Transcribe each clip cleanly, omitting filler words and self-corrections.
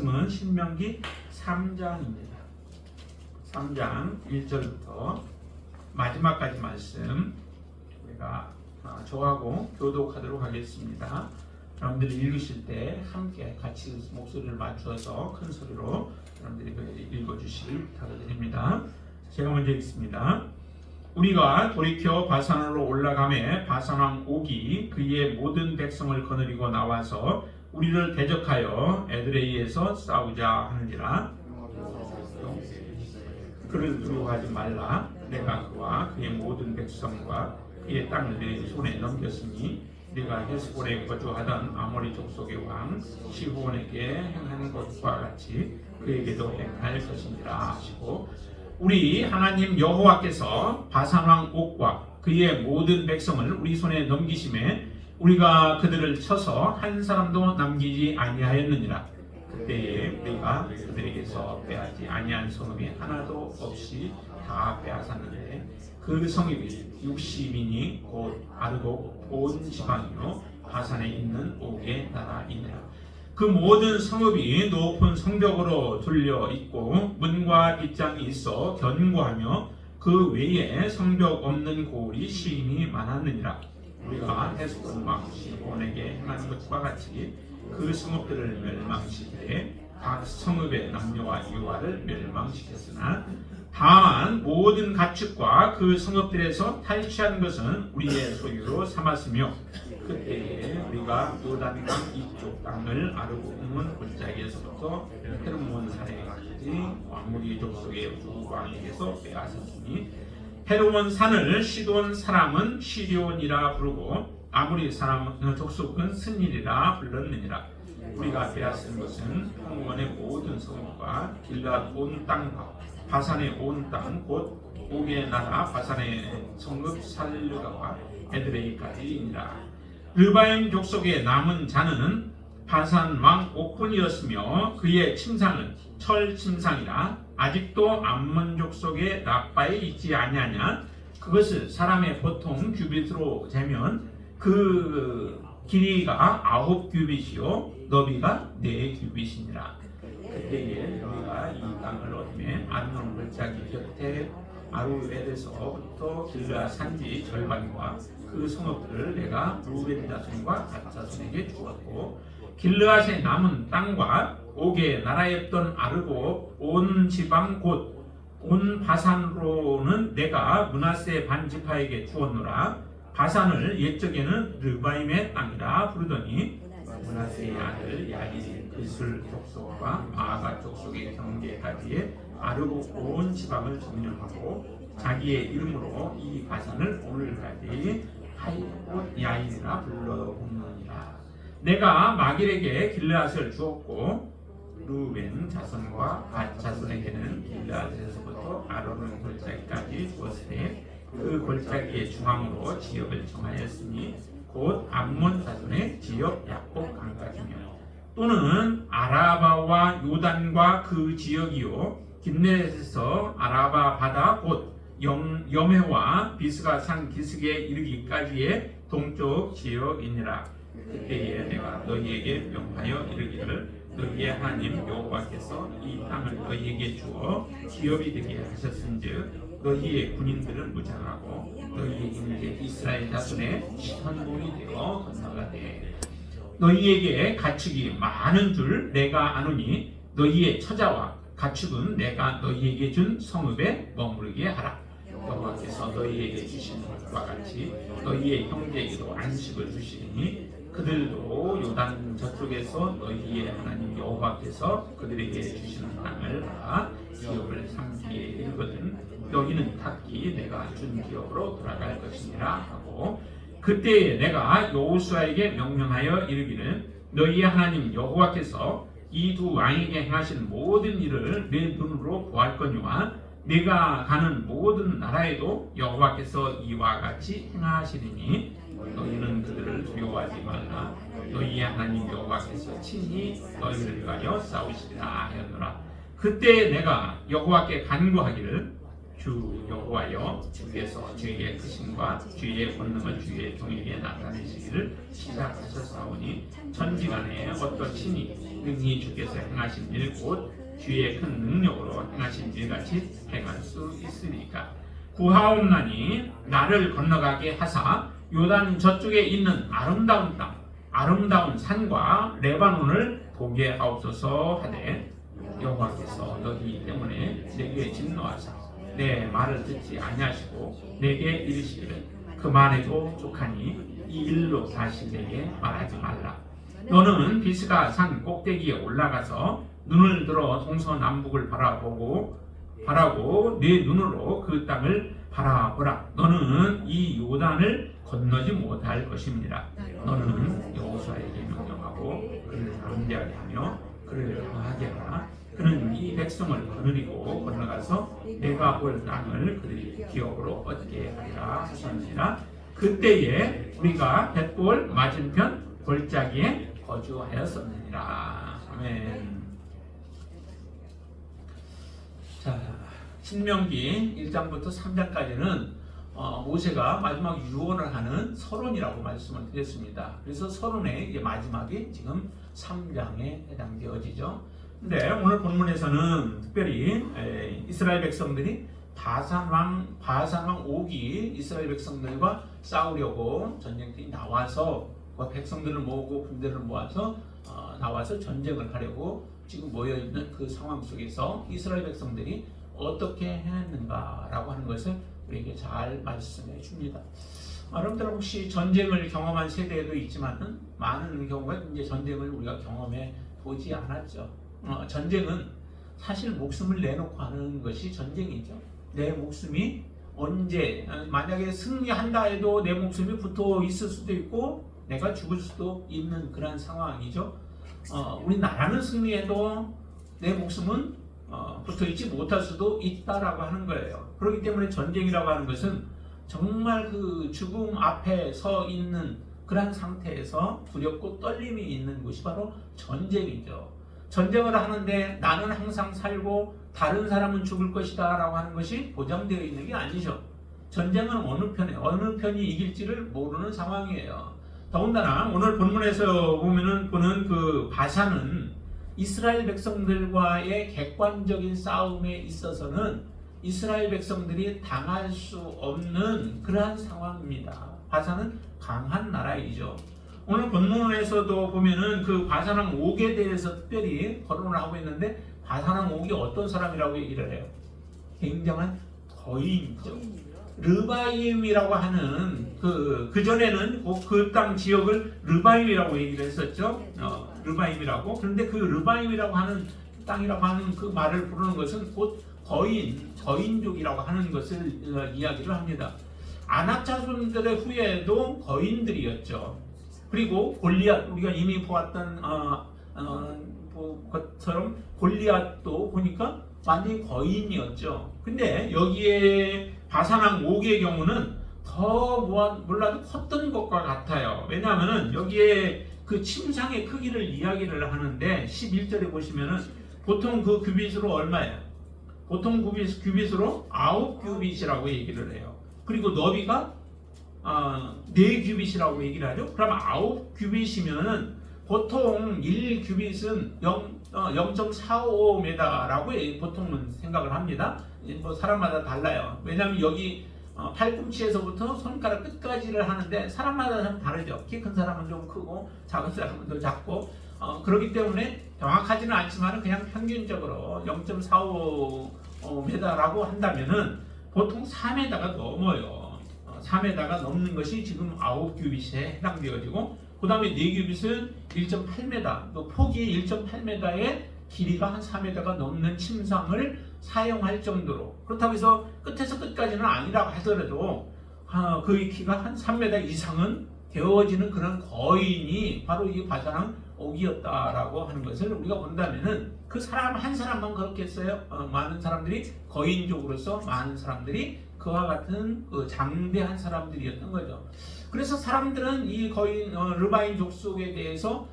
말씀은 신명기 3장입니다. 3장 1절부터 마지막까지 말씀 우리가 저하고 교독하도록 하겠습니다. 여러분들이 읽으실 때 함께 같이 목소리를 맞춰서 큰 소리로 여러분들이 읽어주시길 부탁드립니다. 제가 먼저 읽습니다. 우리가 돌이켜 바산으로 올라가매 바산왕 옥이 그의 모든 백성을 거느리고 나와서 우리를 대적하여 에드레이에서 싸우자 하느니라. 그를 두려워하지 말라. 내가 그와 그의 모든 백성과 그의 땅을 내 손에 넘겼으니 네가 헤스본에 거주하던 아모리 족속의 왕 시호온에게 행한 것과 같이 그에게도 행할 것이니라 하시고, 우리 하나님 여호와께서 바산왕 옥과 그의 모든 백성을 우리 손에 넘기심에 우리가 그들을 쳐서 한 사람도 남기지 아니하였느니라. 그때에 우리가 그들에게서 빼앗지 아니한 성읍이 하나도 없이 다 빼앗았는데 그 성읍이 60인이 곧 아르고 온 지방이요 바산에 있는 옥의 나라이니라. 그 모든 성읍이 높은 성벽으로 둘려 있고 문과 빗장이 있어 견고하며 그 외에 성벽 없는 고을이 시인이 많았느니라. 우리가 헤스본 왕 시온에게 행한 것과 같이 그 성읍들을 멸망시키되 각 성읍의 남녀와 유아를 멸망시켰으나 다만 모든 가축과 그 성읍들에서 탈취한 것은 우리의 소유로 삼았으며, 그때에 우리가 요단강 이쪽 땅을 아르고는 골짜기에서부터 헤르몬 산에까지 아모리 족속의 왕에게서 빼앗았으니 헤르몬 산을 시돈 사람은 시리온이라 부르고 아모리 사람 족속은 스닐이라 불렀느니라. 우리가 빼앗은 것은 홍원의 모든 성읍과 길앗 온 땅과 바산의 온 땅 곧 옥의 나라 바산의 성읍 살르가와 에드레이까지이니라. 르바임 족속의 남은 자는 바산 왕 옥뿐이었으며 그의 침상은 철 침상이라. 아직도 암몬 족속의 라빠에 있지 아니하냐. 그것을 사람의 보통 규빗으로 재면 그 길이가 9규빗이요 너비가 4규빗이니라. 그때에 우리가 이 땅을 얻으며 아르논 골짜기 곁에 아루엘에서부터 길르앗 산지 절반과 그 성읍들을 내가 루벤 자손과 갓 자손에게 주었고, 길르앗의 남은 땅과 옥의 나라였던 아르고 온 지방 곧 온 바산으로는 내가 므낫세 반지파에게 주었노라. 바산을 옛적에는 르바임의 땅이라 부르더니 므낫세의 아들 야일이 그술 족속과 마아가 족속의 경계까지에 아르고 온 지방을 점령하고 자기의 이름으로 이 바산을 오늘까지 하이옷 야일이라 불러오느니라. 내가 마길에게 길르앗을 주었고 루벤 자손과 갓 자손에게는 길르앗에서부터 아르논 골짜기까지 주었으니 그 골짜기의 중앙으로 지역을 정하였으니 곧 암몬 자손의 지역 야곱 강까지며 또는 아라바와 요단과 그 지역이요 긴네렛에서 아라바 바다 곧 염해와 비스가 산 기슭에 이르기까지의 동쪽 지역이니라. 그때에 내가 너희에게 명하여 이르기를 너희의 하나님 여호와께서 이 땅을 너희에게 주어 기업이 되게 하셨은즉 너희의 군인들은 무장하고 너희의 인제 이스라엘 자손의 현봉이 되어 건너가되 너희에게 가축이 많은 줄 내가 아노니 너희의 처자와 가축은 내가 너희에게 준 성읍에 머무르게 하라. 여호와께서 너희에게 주신 것과 같이 너희의 형제에게도 안식을 주시니 그들도 요단 저쪽에서 너희의 하나님 여호와께서 그들에게 주시는 땅을 다 기업을 삼기에 이르거든 너희는 탁기 내가 준 기업으로 돌아갈 것이니라 하고, 그때에 내가 여호수아에게 명령하여 이르기를 너희의 하나님 여호와께서 이 두 왕에게 행하신 모든 일을 내 눈으로 보할 거니와 내가 가는 모든 나라에도 여호와께서 이와 같이 행하시리니 너희는 그들을 두려워하지 말라. 너희의 하나님 여호와께서 친히 너희를 위하여 싸우시리라 하였노라. 그때 내가 여호와께 간구하기를 주 여호와여 주께서 주의 크심과 주의 권능을 주의 종에게 나타내시기를 시작하셨사오니 천지간에 어떤 신이 능히 주께서 행하신 일 곧 주의 큰 능력으로 행하신 일같이 행할 수 있으니까 구하옵나니 나를 건너가게 하사 요단 저쪽에 있는 아름다운 땅 아름다운 산과 레바논을 보게 하옵소서 하되 여호와께서 너희 때문에 내게 진노하사 내 말을 듣지 아니하시고 내게 이르시기를 그만해도 족하니 이 일로 다시 내게 말하지 말라. 너는 비스가 산 꼭대기에 올라가서 눈을 들어 동서남북을 바라고 네 눈으로 그 땅을 바라보라. 너는 이 요단을 건너지 못할 것입니다. 너는 여호수아에게 명령하고 그를 담대하게 하며 그를 강하게 하라. 그는 이 백성을 거느리고 건너가서 내가 볼 땅을 그들이 기업으로 얻게 하리라 하셨느니라. 그때에 우리가 벳볼 맞은편 골짜기에 거주하였었느니라. 아멘. 자, 신명기 1장부터 3장까지는 모세가 마지막 유언을 하는 서론이라고 말씀을 드렸습니다. 그래서 서론의 마지막이 지금 3장에 해당되어지죠. 근데 오늘 본문에서는 특별히 이스라엘 백성들이 바산왕 옥이 이스라엘 백성들과 싸우려고 전쟁터에 나와서 백성들을 모으고 군대를 모아서 나와서 전쟁을 하려고 지금 모여있는 그 상황 속에서 이스라엘 백성들이 어떻게 해냈는가라고 하는 것을 우리에게 잘 말씀해 줍니다. 여러분들 혹시 전쟁을 경험한 세대도 있지만 많은 경우가 이제 전쟁을 우리가 경험해 보지 않았죠. 전쟁은 사실 목숨을 내놓고 하는 것이 전쟁이죠. 내 목숨이 언제 만약에 승리한다 해도 내 목숨이 붙어 있을 수도 있고 내가 죽을 수도 있는 그런 상황이죠. 우리나라는 승리해도 내 목숨은 붙어있지 못할 수도 있다라고 하는 거예요. 그렇기 때문에 전쟁이라고 하는 것은 정말 그 죽음 앞에 서 있는 그런 상태에서 두렵고 떨림이 있는 것이 바로 전쟁이죠. 전쟁을 하는데 나는 항상 살고 다른 사람은 죽을 것이다 라고 하는 것이 보장되어 있는 게 아니죠. 전쟁은 어느 편이 이길지를 모르는 상황이에요. 더군다나 오늘 본문에서 보는 그 바산은 이스라엘 백성들과의 객관적인 싸움에 있어서는 이스라엘 백성들이 당할 수 없는 그러한 상황입니다. 바산은 강한 나라이죠. 오늘 본문에서도 보면은 그 바산왕 옥에 대해서 특별히 거론을 하고 있는데 바산왕 옥이 어떤 사람이라고 얘기를 해요? 굉장한 거인이죠. 르바임이라고 하는 그 전에는 그 땅 지역을 르바임이라고 얘기를 했었죠. 르바임이라고. 그런데 그 르바임이라고 하는 땅이라고 하는 그 말을 부르는 것은 곧 거인족이라고 하는 것을 이야기를 합니다. 아낙 자손들의 후예도 거인들이었죠. 그리고 골리앗, 우리가 이미 보았던 것처럼 골리앗도 보니까 완전히 거인이었죠. 근데 여기에 바산왕 옥의 경우는 더 몰라도 컸던 것과 같아요. 왜냐하면 여기에 그 침상의 크기를 이야기를 하는데 11절에 보시면은 보통 그 규빗으로 얼마예요? 보통 규빗으로 9규빗이라고 얘기를 해요. 그리고 너비가 4규빗이라고 얘기를 하죠. 그럼 9규빗이면은 보통 1규빗은 0.45m라고 보통은 생각을 합니다. 뭐 사람마다 달라요. 왜냐하면 여기 팔꿈치에서부터 손가락 끝까지를 하는데 사람마다 좀 다르죠. 키 큰 사람은 좀 크고 작은 사람은 더 작고 그렇기 때문에 정확하지는 않지만 그냥 평균적으로 0.45m라고 한다면은 보통 4m가 넘어요. 4m가 넘는 것이 지금 9규빗에 해당되어지고 그 다음에 4규빗은 1.8m, 또 폭이 1.8m에 길이가 한 4m가 넘는 침상을 사용할 정도로, 그렇다고 해서 끝에서 끝까지는 아니라고 하더라도 그의 키가 한 3m 이상은 되어지는 그런 거인이 바로 이 바산왕 옥이었다라고 하는 것을 우리가 본다면은 그 사람 한 사람만 그렇게 했어요. 많은 사람들이 거인족으로서 많은 사람들이 그와 같은 그 장대한 사람들이었던 거죠. 그래서 사람들은 이 거인 르바인 족속에 대해서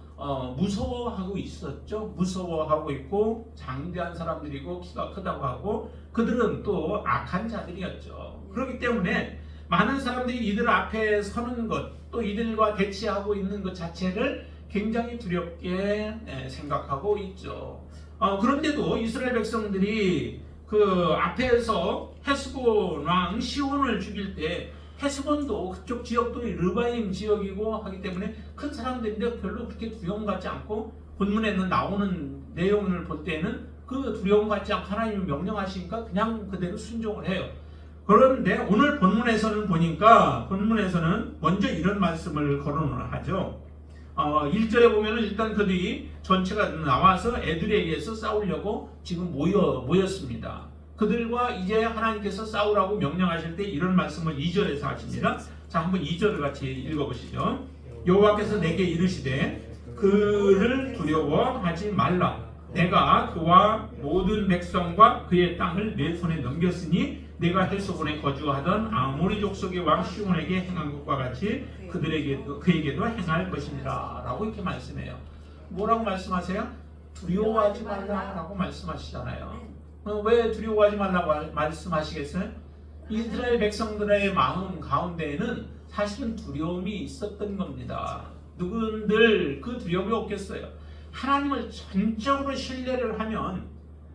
무서워하고 있었죠. 무서워하고 있고 장대한 사람들이고 키가 크다고 하고 그들은 또 악한 자들이었죠. 그렇기 때문에 많은 사람들이 이들 앞에 서는 것, 또 이들과 대치하고 있는 것 자체를 굉장히 두렵게 생각하고 있죠. 그런데도 이스라엘 백성들이 그 앞에서 헤스본 왕 시온을 죽일 때 헤스본도 그쪽 지역도 르바임 지역이고 하기 때문에 큰 사람들인데 별로 그렇게 두려움 갖지 않고 본문에는 나오는 내용을 볼 때는 그 두려움 갖지 않고 하나님이 명령하시니까 그냥 그대로 순종을 해요. 그런데 오늘 본문에서는 보니까 본문에서는 먼저 이런 말씀을 거론을 하죠. 1절에 보면은 일단 그들이 전체가 나와서 애들에 의해서 싸우려고 지금 모였습니다. 그들과 이제 하나님께서 싸우라고 명령하실 때 이런 말씀을 2절에서 하십니다. 자, 한번 2절을 같이 읽어보시죠. 여호와께서 내게 이르시되 그를 두려워하지 말라. 내가 그와 모든 백성과 그의 땅을 내 손에 넘겼으니 내가 헬소본에 거주하던 아모리 족속의 왕 시온에게 행한 것과 같이 그에게도 행할 것이니라 라고 이렇게 말씀해요. 뭐라고 말씀하세요? 두려워하지 말라라고 말씀하시잖아요. 왜 두려워하지 말라고 말씀하시겠어요? 이스라엘 백성들의 마음 가운데에는 사실은 두려움이 있었던 겁니다. 누군들 그 두려움이 없겠어요? 하나님을 전적으로 신뢰를 하면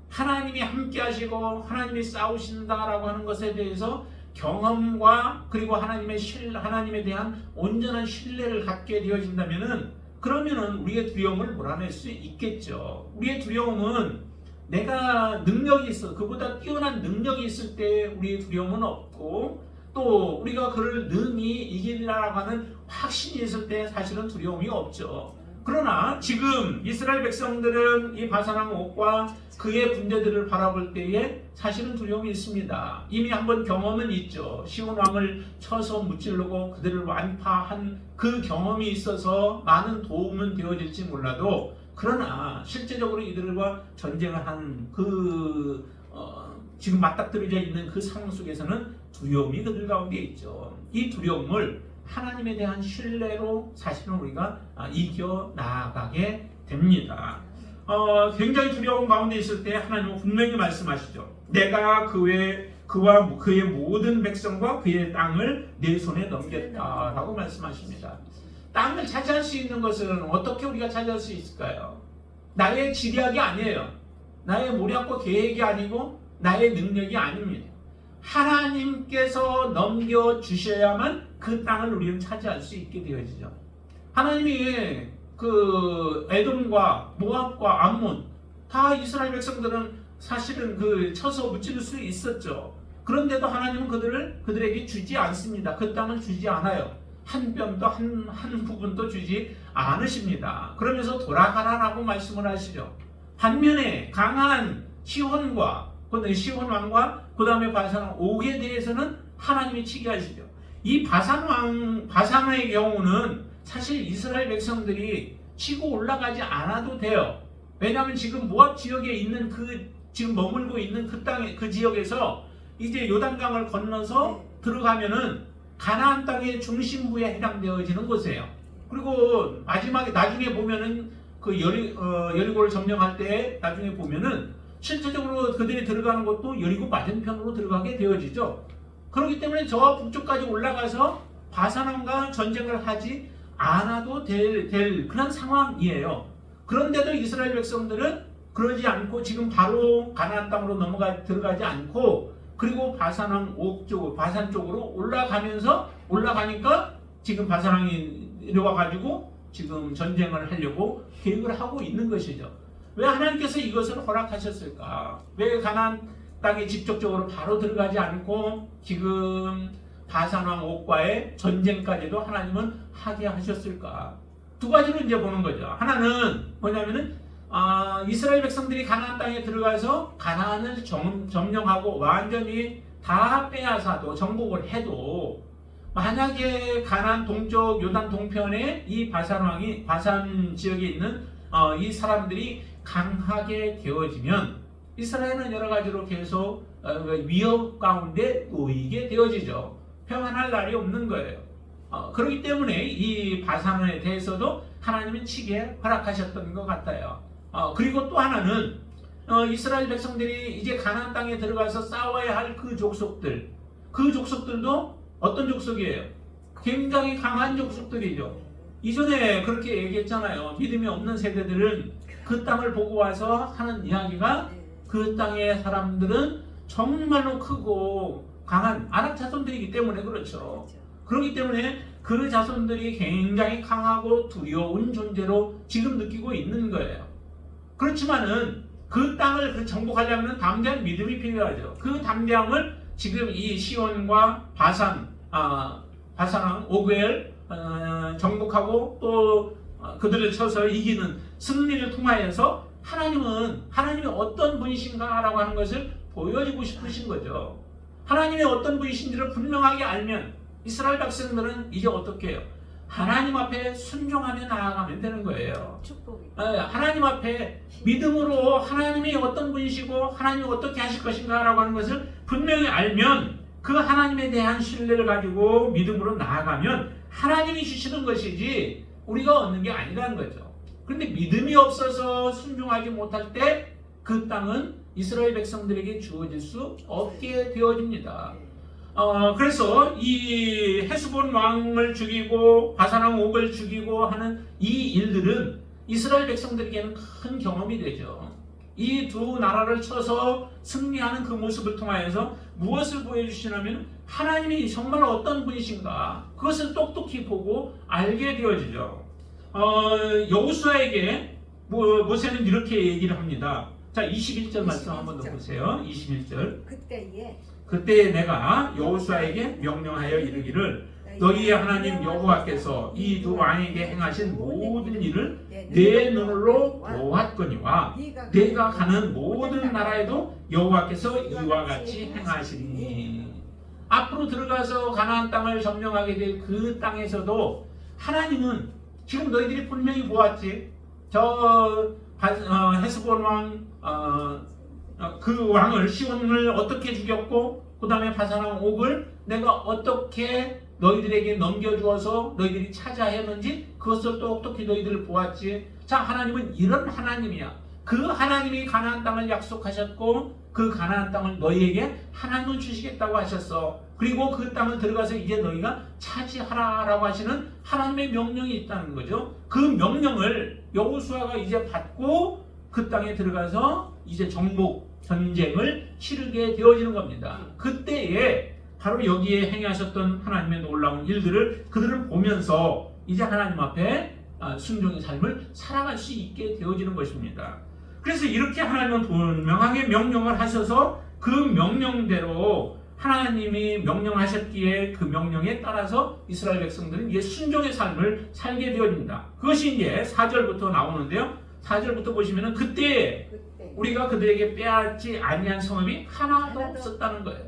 하나님이 함께 하시고 하나님이 싸우신다라고 하는 것에 대해서 경험과 그리고 하나님에 대한 온전한 신뢰를 갖게 되어진다면은 그러면은 우리의 두려움을 몰아낼 수 있겠죠. 우리의 두려움은 내가 능력이 있어 그보다 뛰어난 능력이 있을 때 우리의 두려움은 없고 또 우리가 그를 능히 이기리라고 하는 확신이 있을 때 사실은 두려움이 없죠. 그러나 지금 이스라엘 백성들은 이 바산왕 옥과 그의 군대들을 바라볼 때에 사실은 두려움이 있습니다. 이미 한번 경험은 있죠. 시온 왕을 쳐서 무찌르고 그들을 완파한 그 경험이 있어서 많은 도움은 되어질지 몰라도 그러나 실제적으로 이들과 전쟁을 한 지금 맞닥뜨려져 있는 그 상황 속에서는 두려움이 그들 가운데 있죠. 이 두려움을 하나님에 대한 신뢰로 사실은 우리가 이겨 나아가게 됩니다. 굉장히 두려움 가운데 있을 때 하나님은 분명히 말씀하시죠. 내가 그와 그의 모든 백성과 그의 땅을 내 손에 넘겼다라고 말씀하십니다. 땅을 차지할 수 있는 것은 어떻게 우리가 차지할 수 있을까요? 나의 지략이 아니에요. 나의 모략과 계획이 아니고 나의 능력이 아닙니다. 하나님께서 넘겨주셔야만 그 땅을 우리는 차지할 수 있게 되어지죠. 하나님이 그 에돔과 모압과 암몬 다 이스라엘 백성들은 사실은 쳐서 무찌를 수 있었죠. 그런데도 하나님은 그들에게 주지 않습니다. 그 땅을 주지 않아요. 한 뼘도 한 부분도 주지 않으십니다. 그러면서 돌아가라라고 말씀을 하시죠. 반면에 강한 시혼 왕과 그 다음에 바산 옥에 대해서는 하나님이 치게 하시죠. 이 바산의 경우는 사실 이스라엘 백성들이 치고 올라가지 않아도 돼요. 왜냐하면 지금 모압 지역에 있는 지금 머물고 있는 그 지역에서 이제 요단강을 건너서 들어가면은 가나안 땅의 중심부에 해당되어지는 곳이에요. 그리고 나중에 보면은 그 여리고를 점령할 때 나중에 보면은 실제적으로 그들이 들어가는 것도 여리고 맞은편으로 들어가게 되어지죠. 그렇기 때문에 저 북쪽까지 올라가서 바산왕과 전쟁을 하지 않아도 될 그런 상황이에요. 그런데도 이스라엘 백성들은 그러지 않고 지금 바로 가나안 땅으로 들어가지 않고 그리고 바산 쪽으로 올라가니까 지금 바산왕이 내려와 가지고 지금 전쟁을 하려고 계획을 하고 있는 것이죠. 왜 하나님께서 이것을 허락하셨을까? 왜 가나안 땅에 직접적으로 바로 들어가지 않고 지금 바산왕 옥과의 전쟁까지도 하나님은 하게 하셨을까? 두 가지로 이제 보는 거죠. 하나는 뭐냐면은 이스라엘 백성들이 가나안 땅에 들어가서 가나안을 점령하고 완전히 다 빼앗아도 정복을 해도 만약에 가나안 동쪽 요단 동편에 이 바산 지역에 있는 이 사람들이 강하게 되어지면 이스라엘은 여러 가지로 계속 위협 가운데 놓이게 되어지죠. 평안할 날이 없는 거예요. 그렇기 때문에 이 바산에 대해서도 하나님은 치게 허락하셨던 것 같아요. 그리고 또 하나는 이스라엘 백성들이 이제 가나안 땅에 들어가서 싸워야 할 그 족속들도 어떤 족속이에요? 굉장히 강한 족속들이죠. 이전에 그렇게 얘기했잖아요. 믿음이 없는 세대들은 그 땅을 보고 와서 하는 이야기가 그 땅의 사람들은 정말로 크고 강한 아낙 자손들이기 때문에 그렇죠. 그렇기 때문에 그 자손들이 굉장히 강하고 두려운 존재로 지금 느끼고 있는 거예요. 그렇지만은 그 땅을 정복하려면 담대한 믿음이 필요하죠. 그 담대함을 지금 이 시온과 바산왕 오그엘 정복하고 또 그들을 쳐서 이기는 승리를 통하여서 하나님이 어떤 분이신가라고 하는 것을 보여주고 싶으신 거죠. 하나님이 어떤 분이신지를 분명하게 알면 이스라엘 백성들은 이제 어떻게 해요? 하나님 앞에 순종하며 나아가면 되는 거예요. 하나님 앞에 믿음으로 하나님이 어떤 분이시고 하나님이 어떻게 하실 것인가라고 하는 것을 분명히 알면 그 하나님에 대한 신뢰를 가지고 믿음으로 나아가면 하나님이 주시는 것이지 우리가 얻는 게 아니라는 거죠. 그런데 믿음이 없어서 순종하지 못할 때 그 땅은 이스라엘 백성들에게 주어질 수 없게 되어집니다. 그래서 이 헤스본 왕을 죽이고 바산왕 옥을 죽이고 하는 이 일들은 이스라엘 백성들에게는 큰 경험이 되죠. 이 두 나라를 쳐서 승리하는 그 모습을 통하여서 무엇을 보여주시냐면 하나님이 정말 어떤 분이신가 그것을 똑똑히 보고 알게 되어지죠. 여호수아에게 모세는 이렇게 얘기를 합니다. 자, 21절 말씀 한번 더 보세요. 21절. 그때에 내가 여호수아에게 명령하여 이르기를 너희의 하나님 여호와께서 이 두 왕에게 행하신 모든 일을 내 눈으로 보았거니와 내가 가는 모든 나라에도 여호와께서 이와 같이 행하시리니. 앞으로 들어가서 가나안 땅을 점령하게 될 그 땅에서도 하나님은 지금 너희들이 분명히 보았지. 헤스본 왕 그 왕을 시온을 어떻게 죽였고 그 다음에 바산왕 옥을 내가 어떻게 너희들에게 넘겨주어서 너희들이 차지하였는지 그것을 똑똑히 너희들을 보았지. 자, 하나님은 이런 하나님이야. 그 하나님이 가나안 땅을 약속하셨고 그 가나안 땅을 너희에게 하나님은 주시겠다고 하셨어. 그리고 그 땅을 들어가서 이제 너희가 차지하라라고 하시는 하나님의 명령이 있다는 거죠. 그 명령을 여호수아가 이제 받고 그 땅에 들어가서 이제 정복 전쟁을 치르게 되어지는 겁니다. 그때에 바로 여기에 행하셨던 하나님의 놀라운 일들을 그들을 보면서 이제 하나님 앞에 순종의 삶을 살아갈 수 있게 되어지는 것입니다. 그래서 이렇게 하나님은 분명하게 명령을 하셔서 그 명령대로 하나님이 명령하셨기에 그 명령에 따라서 이스라엘 백성들은 이제 순종의 삶을 살게 되어집니다. 그것이 이제 4절부터 나오는데요. 4절부터 보시면은 그때 우리가 그들에게 빼앗지 아니한 성읍이 하나도 없었다는 거예요.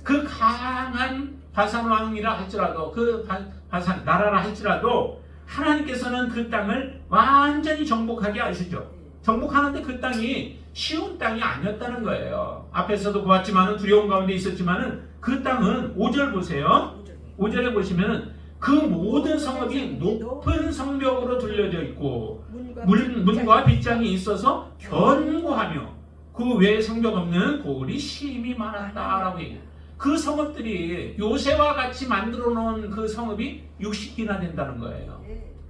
그 강한 바산 왕이라 할지라도 그 바산 나라라 할지라도 하나님께서는 그 땅을 완전히 정복하게 하시죠. 정복하는데 그 땅이 쉬운 땅이 아니었다는 거예요. 앞에서도 보았지만은 두려운 가운데 있었지만은 그 땅은 5절 보세요. 5절에 보시면은 그 모든 성읍이 높은 성벽으로 둘려져 있고 문과 빗장이 있어서 견고하며 그 외에 성벽 없는 고을이 심히 많았다라고 얘기해요. 그 성읍들이 요새와 같이 만들어 놓은 그 성읍이 60개나 된다는 거예요.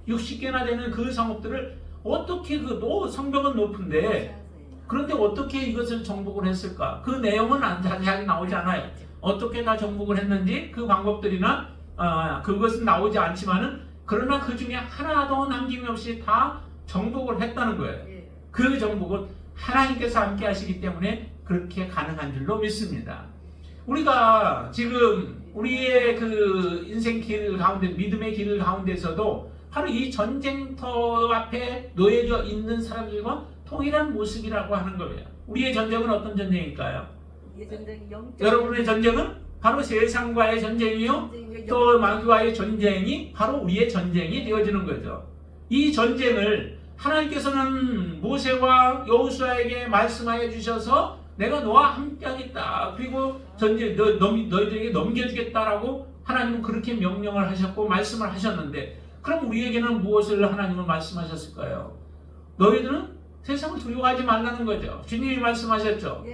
60개나 되는 그 성읍들을 어떻게 성벽은 높은데 그런데 어떻게 이것을 정복을 했을까? 그 내용은 자세하게 나오지 않아요. 어떻게 다 정복을 했는지 그 방법들이나 그것은 나오지 않지만은 그러나 그 중에 하나도 남김없이 다 정복을 했다는 거예요. 그 정복은 하나님께서 함께 하시기 때문에 그렇게 가능한 줄로 믿습니다. 우리가 지금 우리의 그 인생 길 가운데 믿음의 길 가운데서도 바로 이 전쟁터 앞에 놓여져 있는 사람들과 통일한 모습이라고 하는 거예요. 우리의 전쟁은 어떤 전쟁일까요? 여러분의 전쟁은 바로 세상과의 전쟁이요. 또 마귀와의 전쟁이 바로 우리의 전쟁이 되어지는 거죠. 이 전쟁을 하나님께서는 모세와 여호수아에게 말씀하여 주셔서 내가 너와 함께 하겠다. 그리고 전쟁 너희들에게 넘겨주겠다라고 하나님은 그렇게 명령을 하셨고 말씀을 하셨는데, 그럼 우리에게는 무엇을 하나님은 말씀하셨을까요? 너희들은 세상을 두려워하지 말라는 거죠. 주님이 말씀하셨죠.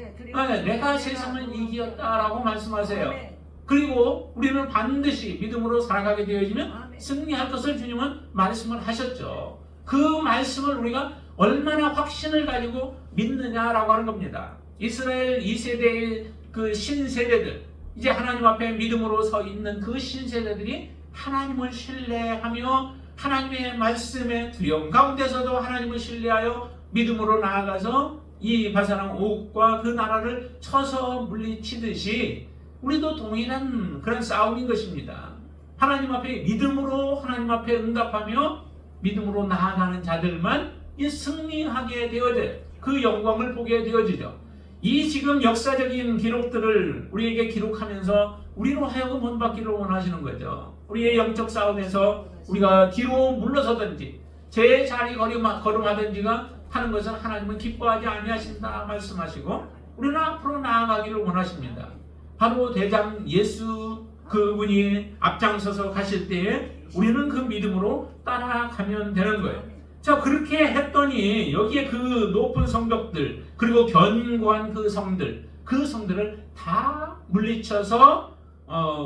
내가 세상을 이기었다라고 말씀하세요. 그리고 우리는 반드시 믿음으로 살아가게 되어지면 승리할 것을 주님은 말씀을 하셨죠. 그 말씀을 우리가 얼마나 확신을 가지고 믿느냐라고 하는 겁니다. 이스라엘 2세대의 그 신세대들, 이제 하나님 앞에 믿음으로 서 있는 그 신세대들이 하나님을 신뢰하며 하나님의 말씀에 두려움 가운데서도 하나님을 신뢰하여 믿음으로 나아가서 이 바사랑 옥과 그 나라를 쳐서 물리치듯이 우리도 동일한 그런 싸움인 것입니다. 하나님 앞에 믿음으로 하나님 앞에 응답하며 믿음으로 나아가는 자들만 이 승리하게 되어져요. 그 영광을 보게 되어지죠. 이 지금 역사적인 기록들을 우리에게 기록하면서 우리로 하여금 본받기를 원하시는 거죠. 우리의 영적 싸움에서 우리가 뒤로 물러서든지 제 자리 걸음하든지가 하는 것은 하나님은 기뻐하지 아니하신다 말씀하시고 우리는 앞으로 나아가기를 원하십니다. 바로 대장 예수 그분이 앞장서서 가실 때에 우리는 그 믿음으로 따라가면 되는 거예요. 자, 그렇게 했더니 여기에 그 높은 성벽들 그리고 견고한 그 성들을 다 물리쳐서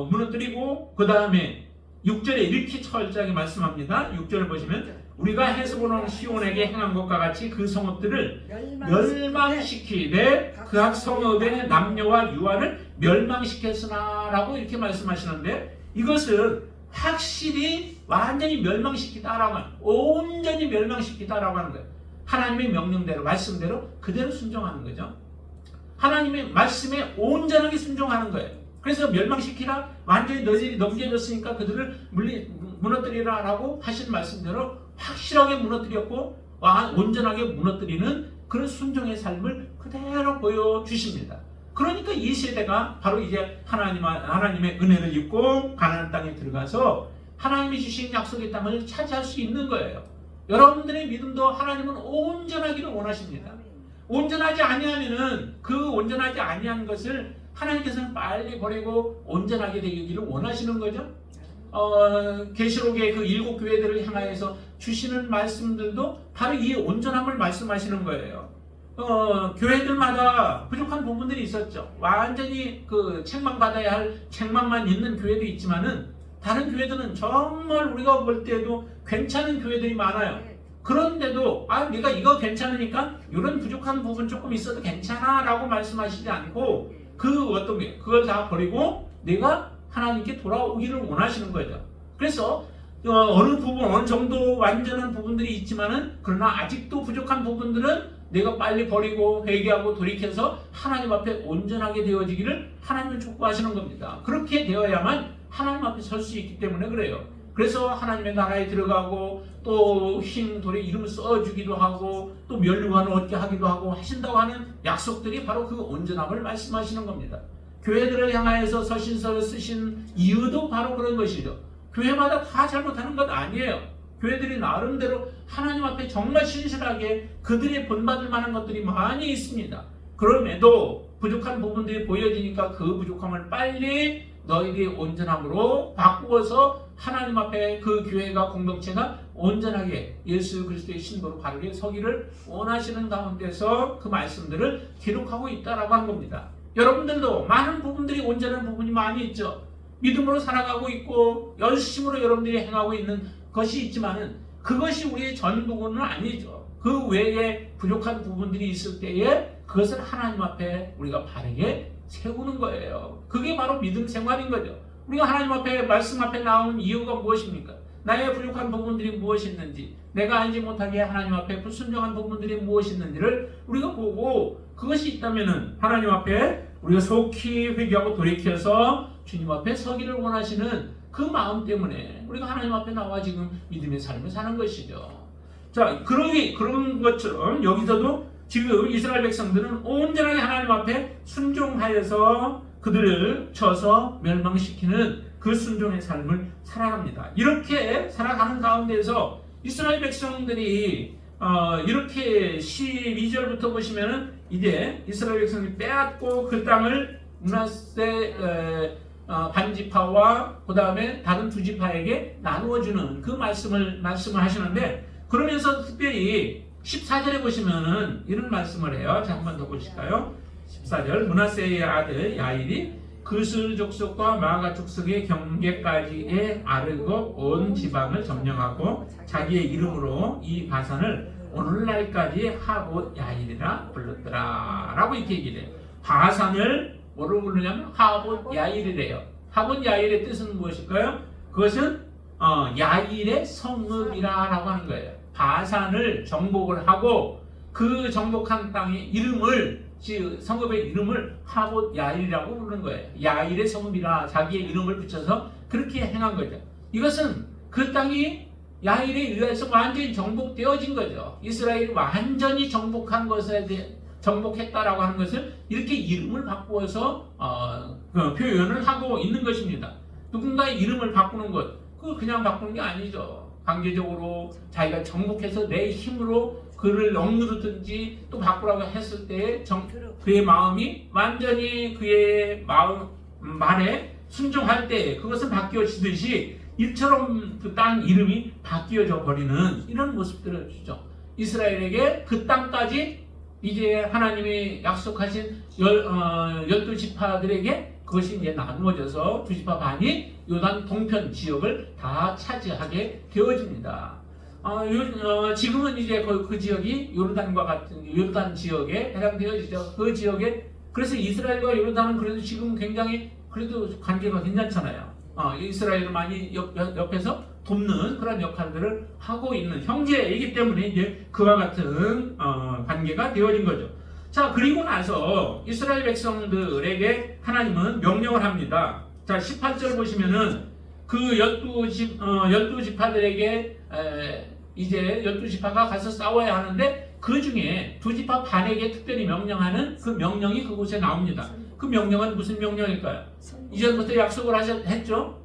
무너뜨리고 그 다음에 6절에 이렇게 철저하게 말씀합니다. 6절을 보시면 우리가 헤스본 시온에게 행한 것과 같이 그 성읍들을 멸망시키되 각 성읍의 남녀와 유아를 멸망시켰으나 라고 이렇게 말씀하시는데, 이것은 확실히 완전히 멸망시키다라고 하는, 온전히 멸망시키다라고 하는 거예요. 하나님의 명령대로 말씀대로 그대로 순종하는 거죠. 하나님의 말씀에 온전하게 순종하는 거예요. 그래서 멸망시키라, 완전히 너희들이 넘겨졌으니까 그들을 무너뜨리라 라고 하신 말씀대로 확실하게 무너뜨렸고 온전하게 무너뜨리는 그런 순종의 삶을 그대로 보여주십니다. 그러니까 이 세대가 바로 이제 하나님의 은혜를 입고 가나안 땅에 들어가서 하나님이 주신 약속의 땅을 차지할 수 있는 거예요. 여러분들의 믿음도 하나님은 온전하기를 원하십니다. 온전하지 아니하면은 그 온전하지 아니한 것을 하나님께서는 빨리 버리고 온전하게 되기를 원하시는 거죠. 계시록의 그 7 교회들을 향하여서 주시는 말씀들도 바로 이 온전함을 말씀하시는 거예요. 교회들마다 부족한 부분들이 있었죠. 완전히 그 책망받아야 할 책망만 있는 교회도 있지만은 다른 교회들은 정말 우리가 볼 때도 괜찮은 교회들이 많아요. 그런데도 내가 이거 괜찮으니까 이런 부족한 부분 조금 있어도 괜찮아 라고 말씀하시지 않고 그걸 다 버리고 내가 하나님께 돌아오기를 원하시는 거죠. 그래서 어느 정도 완전한 부분들이 있지만은 그러나 아직도 부족한 부분들은 내가 빨리 버리고 회개하고 돌이켜서 하나님 앞에 온전하게 되어지기를 하나님은 촉구하시는 겁니다. 그렇게 되어야만 하나님 앞에 설 수 있기 때문에 그래요. 그래서 하나님의 나라에 들어가고 또 흰 돌에 이름을 써주기도 하고 또 면류관을 얻게 하기도 하고 하신다고 하는 약속들이 바로 그 온전함을 말씀하시는 겁니다. 교회들을 향하여서 서신서를 쓰신 이유도 바로 그런 것이죠. 교회마다 다 잘못하는 것 아니에요. 교회들이 나름대로 하나님 앞에 정말 신실하게 그들이 본받을 만한 것들이 많이 있습니다. 그럼에도 부족한 부분들이 보여지니까 그 부족함을 빨리 너희들이 온전함으로 바꾸어서 하나님 앞에 그 교회가 공동체가 온전하게 예수 그리스도의 신부로 바르게 서기를 원하시는 가운데서 그 말씀들을 기록하고 있다라고 하는 겁니다. 여러분들도 많은 부분들이 온전한 부분이 많이 있죠. 믿음으로 살아가고 있고 열심으로 여러분들이 행하고 있는 것이 있지만은 그것이 우리의 전부는 아니죠. 그 외에 부족한 부분들이 있을 때에 그것을 하나님 앞에 우리가 바르게 세우는 거예요. 그게 바로 믿음 생활인 거죠. 우리가 하나님 앞에 말씀 앞에 나오는 이유가 무엇입니까? 나의 부족한 부분들이 무엇이 있는지, 내가 알지 못하게 하나님 앞에 불순종한 부분들이 무엇이 있는지를 우리가 보고 그것이 있다면은 하나님 앞에 우리가 속히 회개하고 돌이켜서 주님 앞에 서기를 원하시는 그 마음 때문에 우리가 하나님 앞에 나와 지금 믿음의 삶을 사는 것이죠. 자, 그런 것처럼 여기서도 지금 이스라엘 백성들은 온전하게 하나님 앞에 순종하여서 그들을 쳐서 멸망시키는 그 순종의 삶을 살아갑니다. 이렇게 살아가는 가운데서 이스라엘 백성들이 이렇게 12절부터 보시면은 이제 이스라엘 백성이 빼앗고 그 땅을 므낫세 반지파와 그 다음에 다른 두 지파에게 나누어주는 그 말씀을 하시는데, 그러면서 특별히 14절에 보시면은 이런 말씀을 해요. 자, 한번 더 보실까요? 14절, 므낫세의 아들 야일이 그슬 족속과 마가 족속의 경계까지에 아르고 온 지방을 점령하고 자기의 이름으로 이 바산을 오늘날까지 하봇 야일이라 불렀더라 라고 이렇게 얘기를 해요. 바산을 뭐로 부르냐면 하봇 야일이래요. 하봇 야일의 뜻은 무엇일까요? 그것은 야일의 성읍이라 라고 하는 거예요. 바산을 정복을 하고 그 정복한 땅의 이름을, 성읍의 이름을 하봇 야일이라고 부르는 거예요. 야일의 성읍이라 자기의 이름을 붙여서 그렇게 행한 거죠. 이것은 그 땅이 야일에 의해서 완전히 정복되어진 거죠. 이스라엘이 완전히 정복한 것에 대해 정복했다라고 하는 것을 이렇게 이름을 바꾸어서 표현을 하고 있는 것입니다. 누군가의 이름을 바꾸는 것, 그거 그냥 바꾸는 게 아니죠. 강제적으로 자기가 정복해서 내 힘으로 그를 억누르든지 또 바꾸라고 했을 때 그의 마음이 완전히 그의 말에 순종할 때 그것은 바뀌어지듯이 이처럼 그 땅 이름이 바뀌어져 버리는 이런 모습들을 주죠. 이스라엘에게 그 땅까지 이제 하나님이 약속하신 12지파들에게 그것이 이제 나누어져서 두 지파 반이 요단 동편 지역을 다 차지하게 되어집니다. 지금은 이제 그 지역이 요르단과 같은 요르단 지역에 해당되어지죠. 그 지역에 그래서 이스라엘과 요르단은 그래도 지금 굉장히 그래도 관계가 괜찮잖아요. 이스라엘을 많이 옆에서 돕는 그런 역할들을 하고 있는 형제이기 때문에 이제 그와 같은 관계가 되어진 거죠. 자, 그리고 나서 이스라엘 백성들에게 하나님은 명령을 합니다. 자, 18절 보시면은 그 12지파들에게 이제 12지파가 가서 싸워야 하는데 그 중에 두 지파 반에게 특별히 명령하는 그 명령이 그곳에 나옵니다. 그 명령은 무슨 명령일까요? 이전부터 약속을 했죠.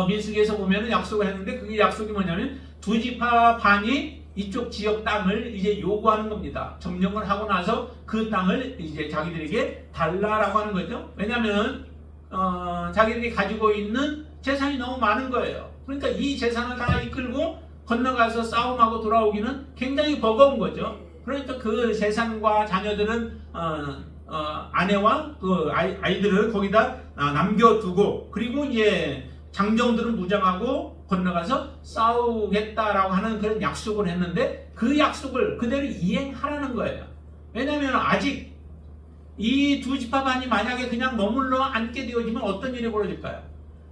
민수기에서 보면은 약속을 했는데 그게 약속이 뭐냐면 두 지파 반이 이쪽 지역 땅을 이제 요구하는 겁니다. 점령을 하고 나서 그 땅을 이제 자기들에게 달라라고 하는 거죠. 왜냐하면 자기들이 가지고 있는 재산이 너무 많은 거예요. 그러니까 이 재산을 다 이끌고 건너가서 싸움하고 돌아오기는 굉장히 버거운 거죠. 그러니까 그 재산과 자녀들은 아내와 그 아이들을 거기다 남겨두고, 그리고 이제 장정들은 무장하고 건너가서 싸우겠다라고 하는 그런 약속을 했는데 그 약속을 그대로 이행하라는 거예요. 왜냐하면 아직 이 두 지파 반이 만약에 그냥 머물러 앉게 되어지면 어떤 일이 벌어질까요?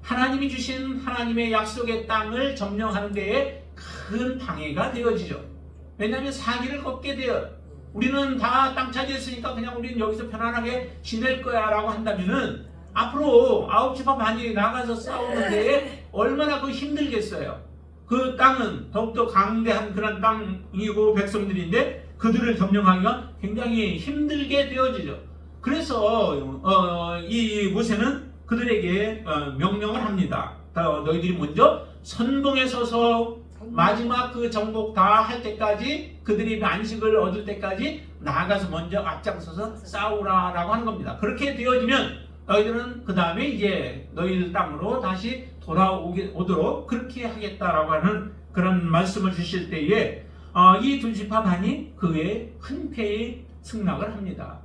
하나님이 주신 하나님의 약속의 땅을 점령하는 데에 큰 방해가 되어지죠. 왜냐하면 사기를 걷게 돼요. 우리는 다 땅 차지했으니까 그냥 우리는 여기서 편안하게 지낼 거야 라고 한다면은 앞으로 9지파 반이 나가서 싸우는데 얼마나 그 힘들겠어요. 그 땅은 더욱더 강대한 그런 땅이고 백성들인데 그들을 점령하기가 굉장히 힘들게 되어지죠. 그래서 이 모세는 그들에게 명령을 합니다. 너희들이 먼저 선봉에 서서 마지막 그 정복 다 할 때까지, 그들이 안식을 얻을 때까지 나아가서 먼저 앞장서서 싸우라라고 하는 겁니다. 그렇게 되어지면 너희들은 그 다음에 이제 너희들 땅으로 다시 돌아오도록 그렇게 하겠다라고 하는 그런 말씀을 주실 때에 이 두 지파 반이 그에 흔쾌히 승낙을 합니다.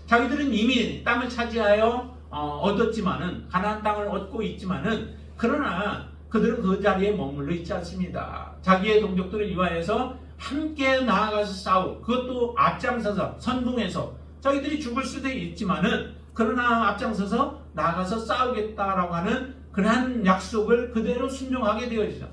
자기들은 이미 땅을 차지하여 얻었지만은, 가나안 땅을 얻고 있지만은, 그러나 그들은 그 자리에 머물러 있지 않습니다. 자기의 동족들을 위하여서 함께 나아가서 싸우, 그것도 앞장서서 선봉해서, 자기들이 죽을 수도 있지만은 그러나 앞장서서 나가서 싸우겠다라고 하는 그러한 약속을 그대로 순종하게 되어지죠.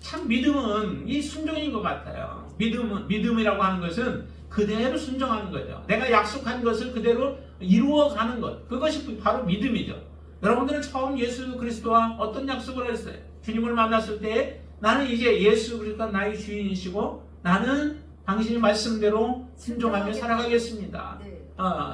참 믿음은 이 순종인 것 같아요. 믿음이라고 하는 것은 그대로 순종하는 거죠. 내가 약속한 것을 그대로 이루어가는 것, 그것이 바로 믿음이죠. 여러분들은 처음 예수 그리스도와 어떤 약속을 했어요? 주님을 만났을 때 나는 이제 예수 그리스도가 나의 주인이시고 나는 당신의 말씀대로 순종하며 살아가겠습니다.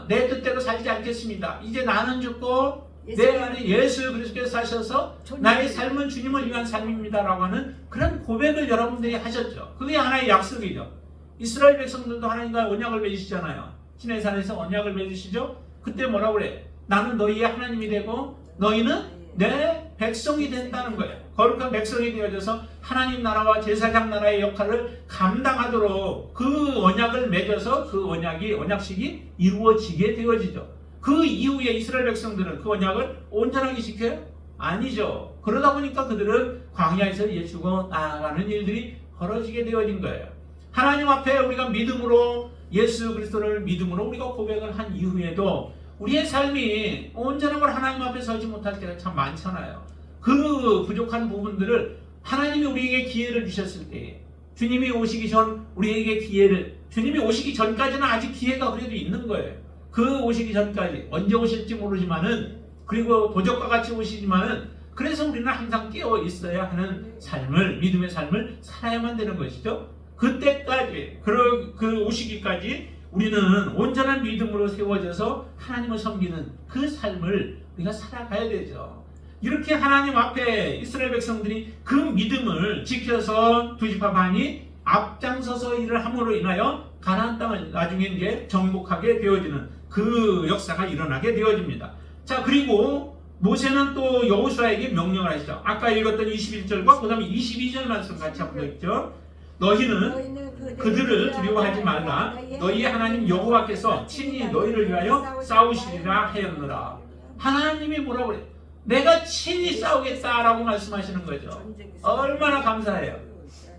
내 뜻대로 살지 않겠습니다. 이제 나는 죽고 내 안에 예수 그리스도께서 사셔서 나의 삶은 주님을 위한 삶입니다라고 하는 그런 고백을 여러분들이 하셨죠. 그게 하나의 약속이죠. 이스라엘 백성들도 하나님과 언약을 맺으시잖아요. 시내산에서 언약을 맺으시죠. 그때 뭐라고 그래? 나는 너희의 하나님이 되고 너희는 내 백성이 된다는 거예요. 거룩한 백성이 되어져서 하나님 나라와 제사장 나라의 역할을 감당하도록 그 언약을 맺어서 그 언약식이 이루어지게 되어지죠. 그 이후에 이스라엘 백성들은 그 언약을 온전하게 지켜요? 아니죠. 그러다 보니까 그들은 광야에서 죽어 나아가는 일들이 벌어지게 되어진 거예요. 하나님 앞에 우리가 믿음으로 예수 그리스도를 믿음으로 우리가 고백을 한 이후에도 우리의 삶이 온전한 걸 하나님 앞에 서지 못할 때가 참 많잖아요. 그 부족한 부분들을 하나님이 우리에게 기회를 주셨을 때, 주님이 오시기 전 우리에게 기회를, 주님이 오시기 전까지는 아직 기회가 그래도 있는 거예요. 그 오시기 전까지 언제 오실지 모르지만은, 그리고 도적과 같이 오시지만은, 그래서 우리는 항상 깨어 있어야 하는 삶을, 믿음의 삶을 살아야만 되는 것이죠. 그때까지, 그 오시기까지 우리는 온전한 믿음으로 세워져서 하나님을 섬기는 그 삶을 우리가 살아가야 되죠. 이렇게 하나님 앞에 이스라엘 백성들이 그 믿음을 지켜서 두 지파 반이 앞장서서 일을 함으로 인하여 가나안 땅을 나중에 이제 정복하게 되어지는 그 역사가 일어나게 되어집니다. 자, 그리고 모세는 또 여호수아에게 명령을 하시죠. 아까 읽었던 21절과 그 다음에 22절 말씀 같이 한번 읽죠. 너희는 그들을 두려워하지 말라. 너희의 하나님 여호와께서 친히 너희를 위하여 싸우시리라 하였노라. 하나님이 뭐라고 그래요? 내가 친히 싸우겠다라고 말씀하시는 거죠. 얼마나 감사해요.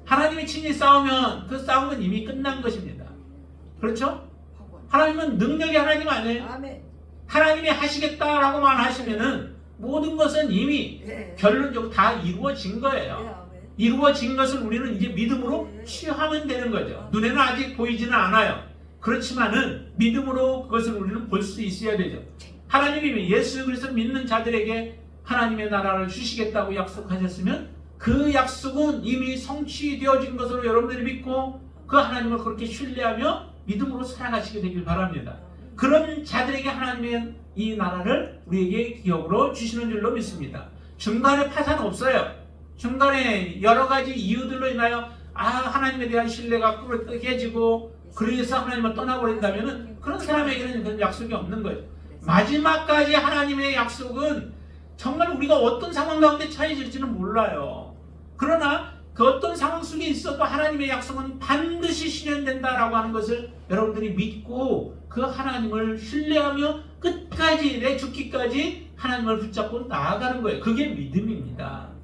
하나님이 친히 싸우면 그 싸움은 이미 끝난 것입니다. 그렇죠? 하나님은 능력이 하나님 아니에요? 하나님이 하시겠다라고만 하시면은 모든 것은 이미 결론적으로 다 이루어진 거예요. 이루어진 것을 우리는 이제 믿음으로 취하면 되는 거죠. 눈에는 아직 보이지는 않아요. 그렇지만은 믿음으로 그것을 우리는 볼 수 있어야 되죠. 하나님이 예수 그리스도 믿는 자들에게 하나님의 나라를 주시겠다고 약속하셨으면 그 약속은 이미 성취되어진 것으로 여러분들이 믿고 그 하나님을 그렇게 신뢰하며 믿음으로 살아가시게 되길 바랍니다. 그런 자들에게 하나님의 이 나라를 우리에게 기업으로 주시는 줄로 믿습니다. 중간에 파산 없어요. 중간에 여러 가지 이유들로 인하여 하나님에 대한 신뢰가 깨지고 그래서 하나님을 떠나버린다면 그런 사람에게는 그런 약속이 없는 거예요. 마지막까지 하나님의 약속은 정말 우리가 어떤 상황 가운데 처해질지는 몰라요. 그러나 그 어떤 상황 속에 있어도 하나님의 약속은 반드시 실현된다라고 하는 것을 여러분들이 믿고 그 하나님을 신뢰하며 끝까지 내 죽기까지 하나님을 붙잡고 나아가는 거예요. 그게 믿음입니다.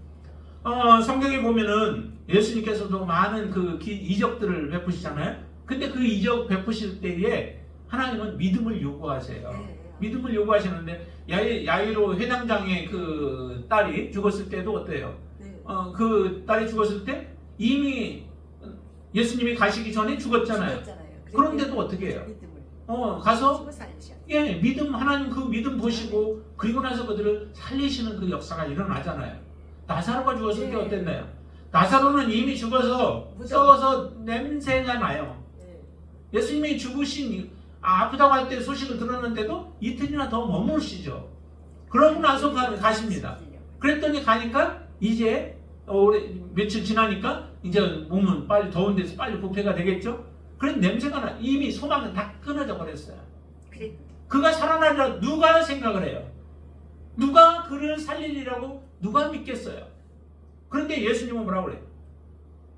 성경에 보면은 예수님께서도 많은 그 이적들을 베푸시잖아요. 근데 그 이적 베푸실 때에 하나님은 믿음을 요구하세요. 믿음을 요구하시는데 야이로 회당장의 그 딸이 죽었을 때도 어때요? 그 딸이 죽었을 때 이미 예수님이 가시기 전에 죽었잖아요. 그런데도 어떻게 해요? 가서 믿음, 하나님 그 믿음 보시고 그리고 나서 그들을 살리시는 그 역사가 일어나잖아요. 나사로가 죽었을 때 어땠나요? 나사로는 이미 죽어서 썩어서 냄새가 나요. 예수님이 죽으신 아프다고 할 때 소식을 들었는데도 이틀이나 더 머무르시죠. 그러고 나서 가십니다. 그랬더니 가니까 이제 며칠 지나니까 이제 몸은 빨리 더운 데서 빨리 부패가 되겠죠. 그런 냄새가 나. 이미 소망은 다 끊어져 버렸어요. 그가 살아나리라 누가 생각을 해요? 누가 그를 살리리라고 누가 믿겠어요? 그런데 예수님은 뭐라고 그래요?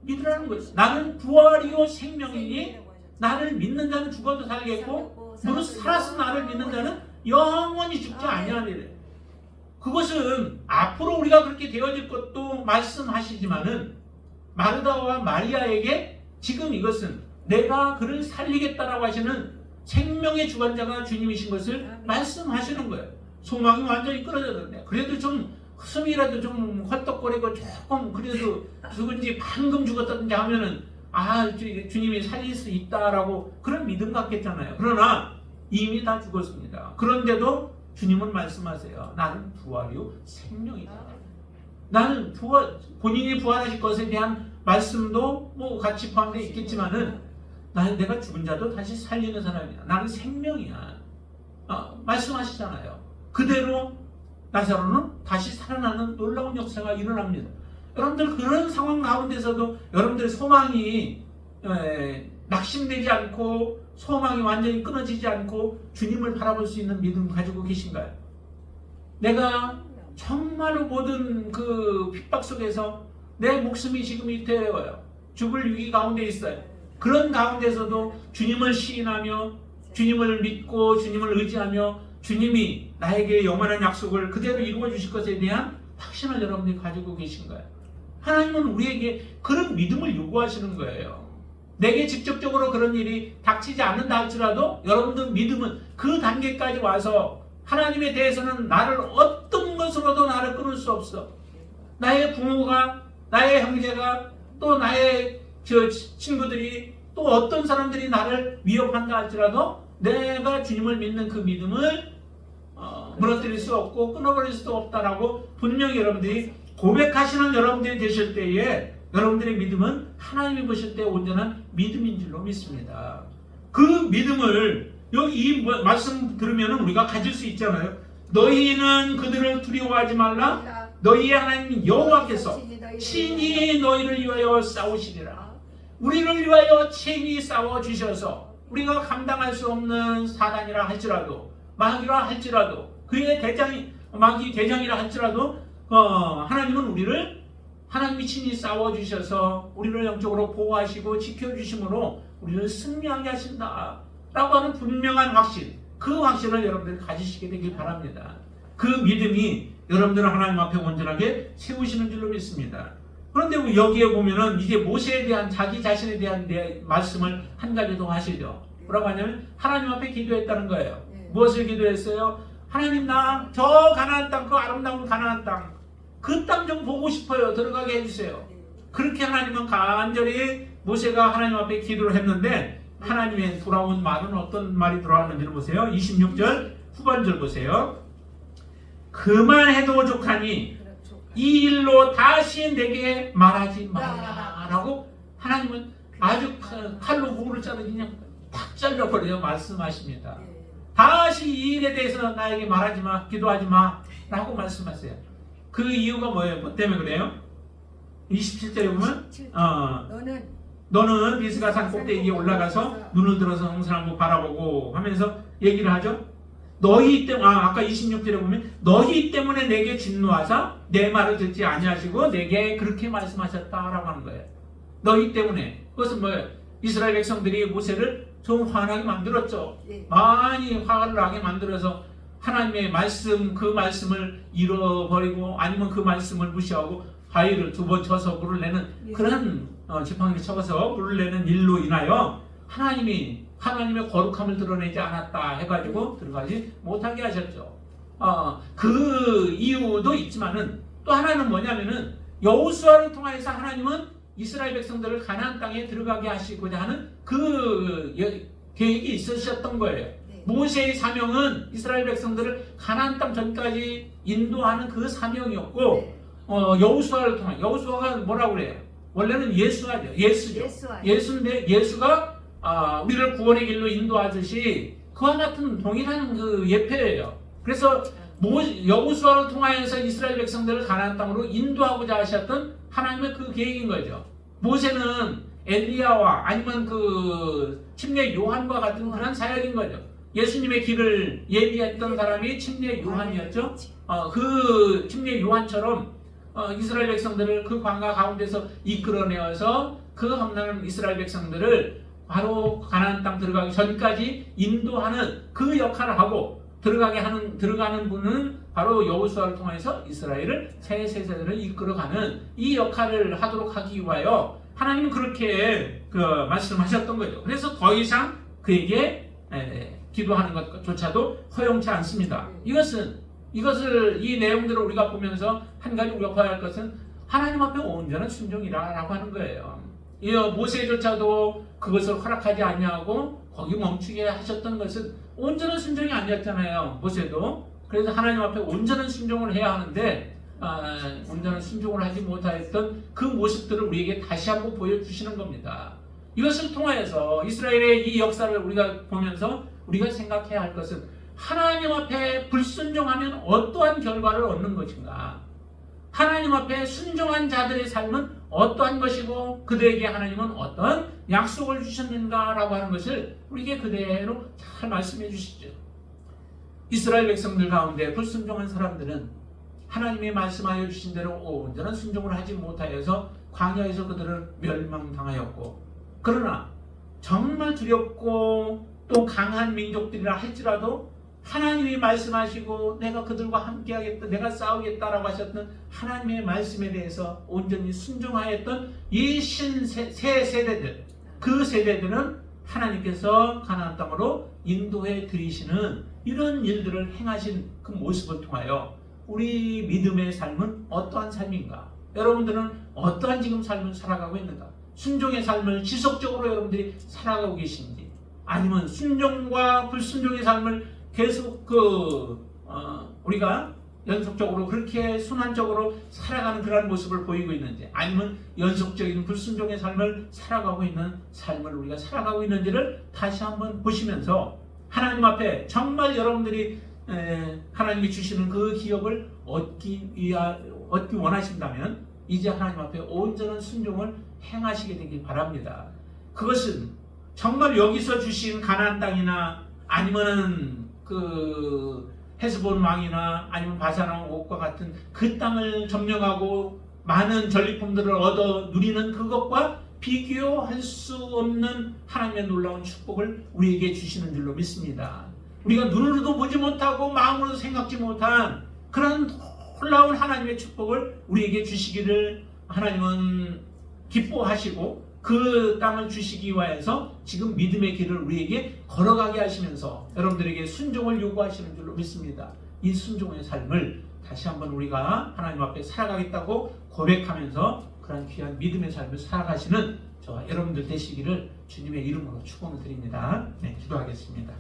믿으라는 거예요. 나는 부활이요 생명이니 나를 믿는 자는 죽어도 살겠고 무릇 살아서 나를 믿는 자는 영원히 죽지 아니하리래. 그것은 앞으로 우리가 그렇게 되어질 것도 말씀하시지만은 마르다와 마리아에게 지금 이것은 내가 그를 살리겠다라고 하시는 생명의 주관자가 주님이신 것을 말씀하시는 거예요. 소망이 완전히 끊어졌는데 그래도 좀 숨이라도 좀 헐떡거리고 조금 그래도 죽은지 방금 죽었다든지 하면은 주님이 살릴 수 있다라고 그런 믿음 갖겠잖아요. 그러나 이미 다 죽었습니다. 그런데도 주님은 말씀하세요. 나는 부활이요 생명이다. 나는 본인이 부활하실 것에 대한 말씀도 뭐 같이 포함되어 있겠지만은 내가 죽은 자도 다시 살리는 사람이야. 나는 생명이야. 말씀하시잖아요. 그대로 나사로는 다시 살아나는 놀라운 역사가 일어납니다. 여러분들 그런 상황 가운데서도 여러분들의 소망이 낙심되지 않고 소망이 완전히 끊어지지 않고 주님을 바라볼 수 있는 믿음 가지고 계신가요? 내가 정말로 모든 그 핍박 속에서 내 목숨이 지금 위태로워요. 죽을 위기 가운데 있어요. 그런 가운데서도 주님을 시인하며 주님을 믿고 주님을 의지하며 주님이 나에게 영원한 약속을 그대로 이루어 주실 것에 대한 확신을 여러분들이 가지고 계신 거예요. 하나님은 우리에게 그런 믿음을 요구하시는 거예요. 내게 직접적으로 그런 일이 닥치지 않는다 할지라도 여러분들 믿음은 그 단계까지 와서 하나님에 대해서는 나를 어떤 것으로도 나를 끊을 수 없어. 나의 부모가, 나의 형제가, 또 나의 친구들이, 또 어떤 사람들이 나를 위협한다 할지라도 내가 주님을 믿는 그 믿음을 무너뜨릴 수 없고 끊어버릴 수도 없다라고 분명히 여러분들이 고백하시는 여러분들이 되실 때에 여러분들의 믿음은 하나님이 보실 때 온전한 믿음인 줄로 믿습니다. 그 믿음을 여기 이 말씀 들으면 우리가 가질 수 있잖아요. 너희는 그들을 두려워하지 말라. 너희의 하나님 여호와께서 친히 너희를 위하여 싸우시리라. 우리를 위하여 친히 싸워주셔서 우리가 감당할 수 없는 사단이라 할지라도 마귀라 할지라도 그의 마귀 대장이라 할지라도 하나님은 하나님이 친히 싸워주셔서 우리를 영적으로 보호하시고 지켜주심으로 우리를 승리하게 하신다 라고 하는 분명한 확신, 그 확신을 여러분들이 가지시게 되길 바랍니다. 그 믿음이 여러분들을 하나님 앞에 온전하게 세우시는 줄로 믿습니다. 그런데 여기에 보면은 이제 모세에 대한 자기 자신에 대한 말씀을 한 가지 더 하시죠. 뭐라고 하냐면 하나님 앞에 기도했다는 거예요. 무엇을 기도했어요? 하나님 나 저 가나안 땅, 그 아름다운 가나안 땅, 그 땅 좀 보고 싶어요. 들어가게 해주세요. 그렇게 하나님은 간절히 모세가 하나님 앞에 기도를 했는데 하나님의 돌아온 말은 어떤 말이 돌아왔는지를 보세요. 26절 후반절 보세요. 그만해도 족하니 이 일로 다시 내게 말하지 말라 라고 하나님은 아주 칼로 목을 자르기 그냥 탁 잘라버려요. 말씀하십니다. 다시 이 일에 대해서 나에게 말하지 마, 기도하지 마 라고 말씀하세요. 그 이유가 뭐예요? 뭐 때문에 그래요? 27절에 보면 너는 비스가 산 꼭대기에 올라가서 눈을 들어서 홍산을 바라보고 하면서 얘기를 하죠. 너희 때문에 아까 26절에 보면 너희 때문에 내게 진노하사 내 말을 듣지 아니하시고 내게 그렇게 말씀하셨다라고 하는 거예요. 너희 때문에. 그것은 뭐예요? 이스라엘 백성들이 모세를 좀 화나게 만들었죠. 많이 화를 나게 만들어서 하나님의 말씀, 그 말씀을 잃어버리고 아니면 그 말씀을 무시하고 바위를 두 번 쳐서 물을 내는 그런 지팡이를 쳐서 물을 내는 일로 인하여 하나님의 거룩함을 드러내지 않았다 해가지고 들어가지 못하게 하셨죠. 그 이유도 있지만은 또 하나는 뭐냐면은 여호수아를 통해서 하나님은 이스라엘 백성들을 가나안 땅에 들어가게 하시고자 하는 그 계획이 있으셨던 거예요. 모세의 사명은 이스라엘 백성들을 가나안 땅 전까지 인도하는 그 사명이었고 여호수아를 통해 여호수아가 뭐라고 그래요? 원래는 예수죠. 예수인데 예수가 우리를 구원의 길로 인도하듯이 그와 같은 동일한 그 예표예요. 그래서 여호수아를 통하여서 이스라엘 백성들을 가나안 땅으로 인도하고자 하셨던 하나님의 그 계획인 거죠. 모세는 엘리야와 아니면 그 침례 요한과 같은 그런 사역인 거죠. 예수님의 길을 예비했던 사람이 침례 요한이었죠. 그 침례 요한처럼 이스라엘 백성들을 그 광야 가운데서 이끌어내어서 그 험난한 이스라엘 백성들을 바로 가나안 땅 들어가기 전까지 인도하는 그 역할을 하고 들어가는 분은 바로 여호수아를 통해서 이스라엘을 새 세대를 이끌어가는 이 역할을 하도록 하기 위하여 하나님은 그렇게 말씀하셨던 거죠. 그래서 더 이상 그에게 기도하는 것조차도 허용치 않습니다. 이 내용들을 우리가 보면서 한 가지 우리가 봐야 할 것은 하나님 앞에 온전한 순종이라고 하는 거예요. 모세조차도 그것을 허락하지 아니하고 거기 멈추게 하셨던 것은 온전한 순종이 아니었잖아요. 모세도. 그래서 하나님 앞에 온전한 순종을 해야 하는데 온전한 순종을 하지 못하였던 그 모습들을 우리에게 다시 한번 보여주시는 겁니다. 이것을 통하여서 이스라엘의 이 역사를 우리가 보면서 우리가 생각해야 할 것은 하나님 앞에 불순종하면 어떠한 결과를 얻는 것인가? 하나님 앞에 순종한 자들의 삶은 어떠한 것이고 그들에게 하나님은 어떤 약속을 주셨는가라고 하는 것을 우리에게 그대로 잘 말씀해 주시죠. 이스라엘 백성들 가운데 불순종한 사람들은 하나님의 말씀하여 주신 대로 온전한 순종을 하지 못하여서 광야에서 그들을 멸망당하였고, 그러나 정말 두렵고 또 강한 민족들이라 할지라도 하나님이 말씀하시고 내가 그들과 함께하겠다, 내가 싸우겠다라고 하셨던 하나님의 말씀에 대해서 온전히 순종하였던 이 새 세대들, 그 세대들은 하나님께서 가나안 땅으로 인도해 들이시는 이런 일들을 행하신 그 모습을 통하여 우리 믿음의 삶은 어떠한 삶인가? 여러분들은 어떠한 지금 삶을 살아가고 있는가? 순종의 삶을 지속적으로 여러분들이 살아가고 계신지, 아니면 순종과 불순종의 삶을 계속 우리가 연속적으로 그렇게 순환적으로 살아가는 그런 모습을 보이고 있는지, 아니면 연속적인 불순종의 삶을 살아가고 있는 삶을 우리가 살아가고 있는지를 다시 한번 보시면서 하나님 앞에 정말 여러분들이 하나님이 주시는 그 기업을 얻기 원하신다면 이제 하나님 앞에 온전한 순종을 행하시게 되길 바랍니다. 그것은 정말 여기서 주신 가나안 땅이나 아니면은 헤스본 왕이나 아니면 바산 왕과 같은 그 땅을 점령하고 많은 전리품들을 얻어 누리는 그것과 비교할 수 없는 하나님의 놀라운 축복을 우리에게 주시는 줄로 믿습니다. 우리가 눈으로도 보지 못하고 마음으로도 생각지 못한 그런 놀라운 하나님의 축복을 우리에게 주시기를 하나님은 기뻐하시고 그 땅을 주시기 위해서 지금 믿음의 길을 우리에게 걸어가게 하시면서 여러분들에게 순종을 요구하시는 줄로 믿습니다. 이 순종의 삶을 다시 한번 우리가 하나님 앞에 살아가겠다고 고백하면서 그런 귀한 믿음의 삶을 살아가시는 저와 여러분들 되시기를 주님의 이름으로 축원을 드립니다. 네, 기도하겠습니다.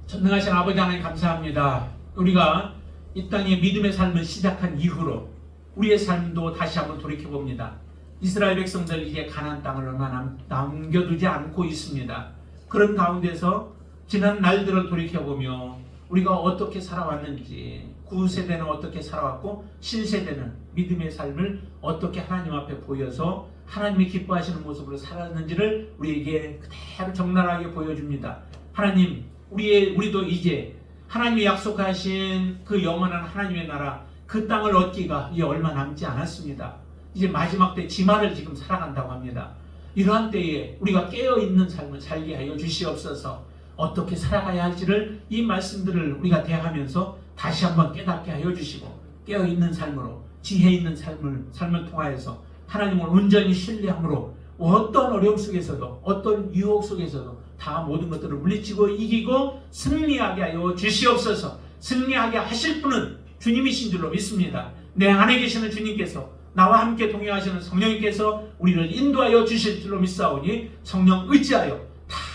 전능하신 아버지 하나님 감사합니다. 우리가 이 땅에 믿음의 삶을 시작한 이후로 우리의 삶도 다시 한번 돌이켜봅니다. 이스라엘 백성들 이제 가나안 땅을 얼마 남겨두지 않고 있습니다. 그런 가운데서 지난 날들을 돌이켜보며 우리가 어떻게 살아왔는지, 구세대는 어떻게 살아왔고 신세대는 믿음의 삶을 어떻게 하나님 앞에 보여서 하나님이 기뻐하시는 모습으로 살았는지를 우리에게 그대로 적나라하게 보여줍니다. 하나님, 우리도 이제 하나님이 약속하신 그 영원한 하나님의 나라, 그 땅을 얻기가 이제 얼마 남지 않았습니다. 이제 마지막 때 지말을 지금 살아간다고 합니다. 이러한 때에 우리가 깨어있는 삶을 살게 하여 주시옵소서. 어떻게 살아가야 할지를 이 말씀들을 우리가 대하면서 다시 한번 깨닫게 하여 주시고, 깨어있는 삶으로 지혜 있는 삶을 통하여서 하나님을 온전히 신뢰함으로 어떤 어려움 속에서도 어떤 유혹 속에서도 다 모든 것들을 물리치고 이기고 승리하게 하여 주시옵소서. 승리하게 하실 분은 주님이신 줄로 믿습니다. 내 안에 계시는 주님께서, 나와 함께 동행하시는 성령님께서 우리를 인도하여 주실 줄로 믿사오니 성령 의지하여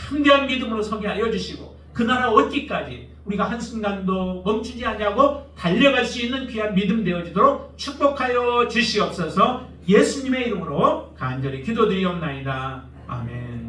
담대한 믿음으로 서게 하여 주시고 그 나라 얻기까지 우리가 한순간도 멈추지 않냐고 달려갈 수 있는 귀한 믿음 되어지도록 축복하여 주시옵소서. 예수님의 이름으로 간절히 기도드리옵나이다. 아멘.